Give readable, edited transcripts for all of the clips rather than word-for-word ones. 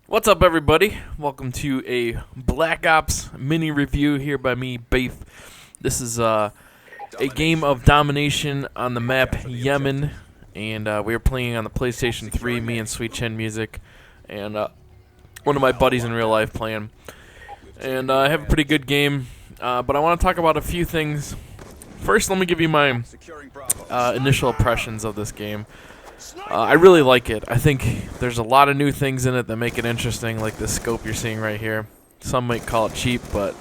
What's up, everybody? Welcome to a Black Ops mini review here by me, Baif. This is a game of domination on the map Yemen, and we are playing on the PlayStation 3, me and Sweet Chin Music, and one of my buddies in real life playing. And I have a pretty good game, but I want to talk about a few things. First, let me give you my initial impressions of this game. I really like it. I think there's a lot of new things in it that make it interesting, like this scope you're seeing right here. Some might call it cheap, but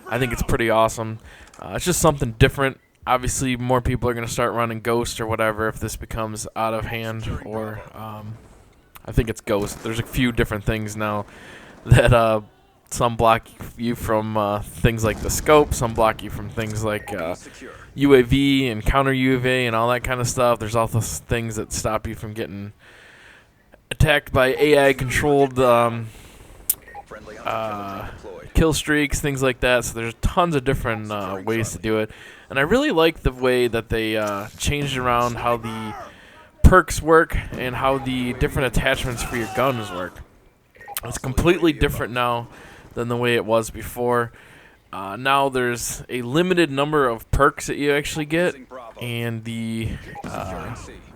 I think it's pretty awesome. It's just something different. Obviously, more people are going to start running Ghost or whatever if this becomes out of hand, or I think it's Ghost. There's a few different things now that some block you from things like the scope, some block you from things like UAV and counter UAV and all that kind of stuff. There's also things that stop you from getting attacked by AI-controlled Killstreaks, things like that. So there's tons of different ways to do it. And I really like the way that they changed around how the perks work and how the different attachments for your guns work. It's completely different now than the way it was before. Now there's a limited number of perks that you actually get, and the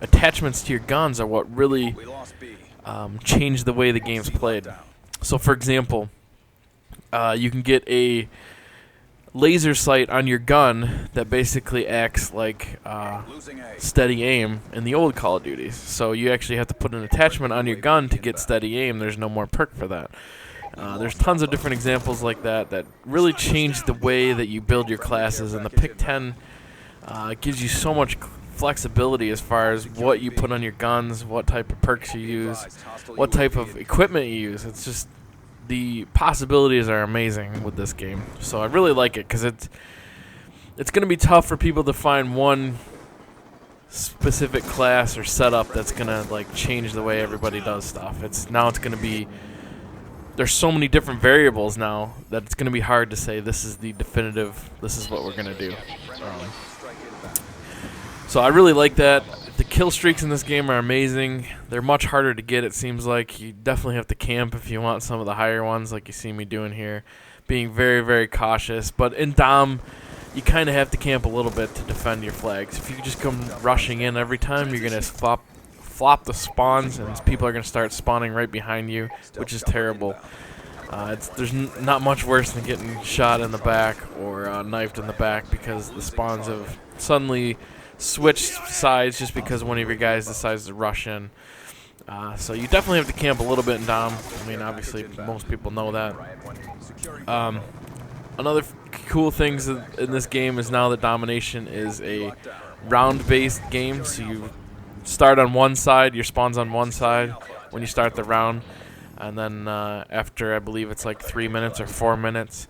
attachments to your guns are what really change the way the game's played. So, for example, you can get a laser sight on your gun that basically acts like steady aim in the old Call of Duties. So you actually have to put an attachment on your gun to get steady aim. There's no more perk for that. There's tons of different examples like that that really change the way that you build your classes, and the Pick 10 gives you so much flexibility as far as what you put on your guns, what type of perks you use, what type of equipment you use. It's just, the possibilities are amazing with this game. So I really like it because it's going to be tough for people to find one specific class or setup that's going to like change the way everybody does stuff. It's going to be, there's so many different variables now that it's going to be hard to say this is the definitive, this is what we're going to do. So I really like that. The kill streaks in this game are amazing. They're much harder to get, it seems like. You definitely have to camp if you want some of the higher ones, like you see me doing here. Being very, very cautious. But in Dom, you kind of have to camp a little bit to defend your flags. If you just come rushing in every time, you're going to flop the spawns, and people are going to start spawning right behind you, which is terrible. There's not much worse than getting shot in the back or knifed in the back because the spawns have suddenly switched sides just because one of your guys decides to rush in. So you definitely have to camp a little bit in Dom. I mean, obviously, most people know that. Another cool things in this game is now that Domination is a round-based game, so you start on one side, your spawn's on one side when you start the round, and then after, I believe it's like 3 minutes or 4 minutes,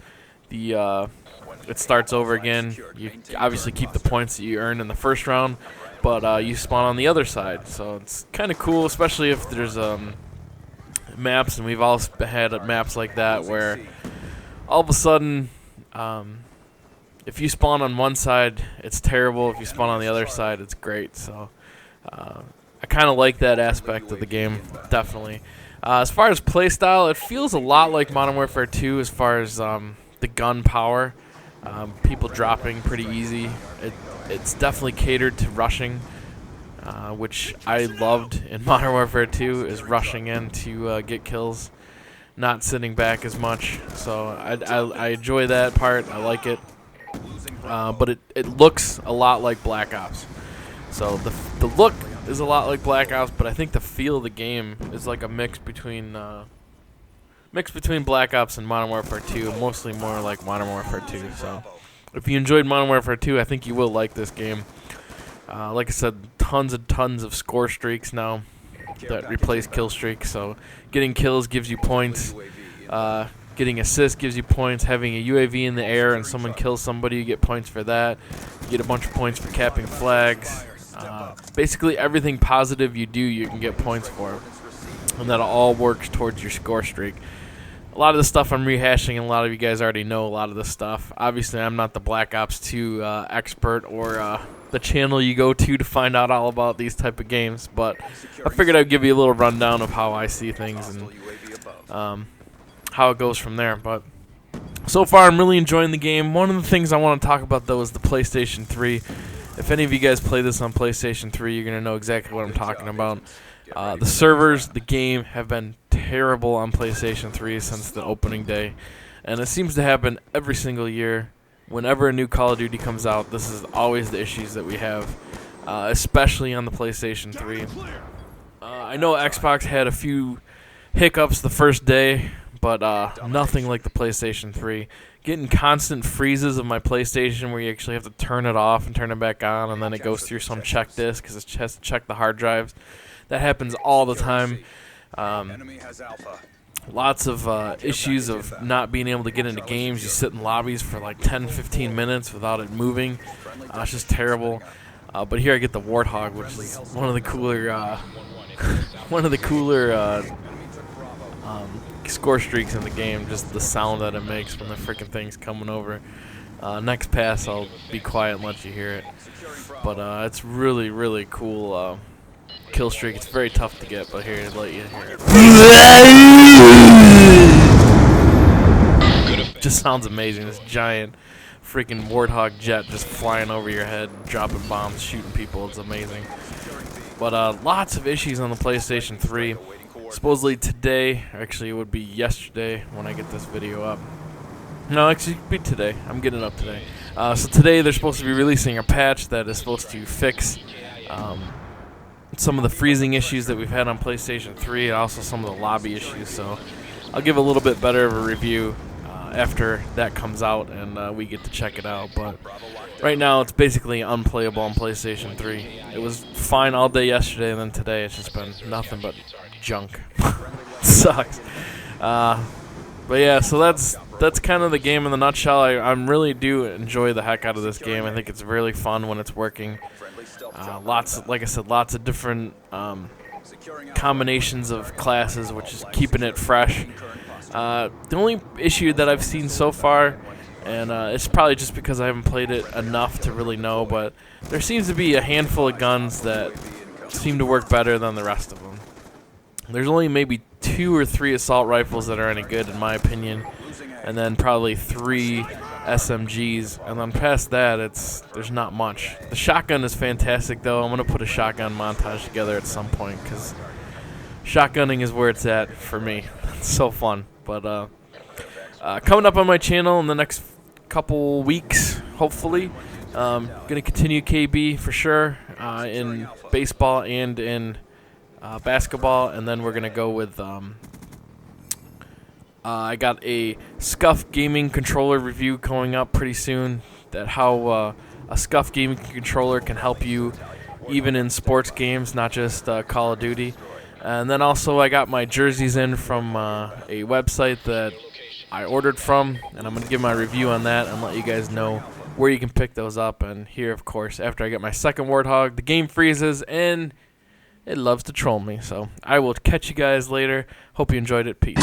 it starts over again. You obviously keep the points that you earned in the first round, but you spawn on the other side. So it's kind of cool, especially if there's maps, and we've all had maps like that where all of a sudden, if you spawn on one side, it's terrible. If you spawn on the other side, it's great. So I kind of like that aspect of the game, definitely. As far as playstyle, it feels a lot like Modern Warfare 2 as far as the gun power. People dropping pretty easy. It's definitely catered to rushing, which I loved in Modern Warfare 2, is rushing in to get kills, not sitting back as much. So I enjoy that part. I like it. But it looks a lot like Black Ops. So the look is a lot like Black Ops, but I think the feel of the game is like a mix between Black Ops and Modern Warfare 2, mostly more like Modern Warfare 2. So if you enjoyed Modern Warfare 2, I think you will like this game. Like I said, tons of Scorestreaks now that replace Killstreaks. So getting kills gives you points. Getting assists gives you points. Having a UAV in the air and someone kills somebody, you get points for that. You get a bunch of points for capping flags. Basically everything positive you do, you can get points for. And that all works towards your score streak. A lot of the stuff I'm rehashing, and a lot of you guys already know a lot of this stuff. Obviously, I'm not the Black Ops 2 expert or the channel you go to find out all about these type of games, but I figured I'd give you a little rundown of how I see things and how it goes from there. But so far, I'm really enjoying the game. One of the things I want to talk about, though, is the PlayStation 3. If any of you guys play this on PlayStation 3, you're going to know exactly what I'm talking about. The servers, the game, have been terrible on PlayStation 3 since the opening day. And it seems to happen every single year. Whenever a new Call of Duty comes out, this is always the issues that we have, especially on the PlayStation 3. I know Xbox had a few hiccups the first day, but nothing like the PlayStation 3. Getting constant freezes of my PlayStation where you actually have to turn it off and turn it back on, and then it goes through some check disk because it has to check the hard drives. That happens all the time. Lots of issues of not being able to get into games. You sit in lobbies for like 10-15 minutes without it moving. It's just terrible. But here I get the Warthog, which is one of the cooler Scorestreaks in the game. Just the sound that it makes when the freaking thing's coming over. Next pass, I'll be quiet and let you hear it. But it's really, really cool. Killstreak. It's very tough to get, but here, let you hear it. Just sounds amazing. This giant freaking Warthog jet just flying over your head, dropping bombs, shooting people. It's amazing. But lots of issues on the PlayStation 3. Supposedly today, actually it would be yesterday when I get this video up. No, actually it would be today. I'm getting it up today. So today they're supposed to be releasing a patch that is supposed to fix some of the freezing issues that we've had on PlayStation 3 and also some of the lobby issues. So I'll give a little bit better of a review after that comes out and we get to check it out. But right now it's basically unplayable on PlayStation 3. It was fine all day yesterday, and then today it's just been nothing but junk. Sucks. But yeah, so that's kind of the game in the nutshell. I really do enjoy the heck out of this game. I think it's really fun when it's working. Like I said, lots of different combinations of classes, which is keeping it fresh. The only issue that I've seen so far, and it's probably just because I haven't played it enough to really know, but there seems to be a handful of guns that seem to work better than the rest of them. There's only maybe 2 or 3 assault rifles that are any good, in my opinion, and then probably 3 SMGs, and then past that, there's not much. The shotgun is fantastic, though. I'm going to put a shotgun montage together at some point, because shotgunning is where it's at for me. It's so fun. But coming up on my channel in the next couple weeks, hopefully, going to continue KB for sure in baseball and in basketball, and then we're going to go with I got a Scuf gaming controller review coming up pretty soon, that how a Scuf gaming controller can help you even in sports games, not just Call of Duty. And then also I got my jerseys in from a website that I ordered from, and I'm going to give my review on that and let you guys know where you can pick those up. And here, of course, after I get my second Warthog, the game freezes and it loves to troll me. So I will catch you guys later. Hope you enjoyed it. Peace.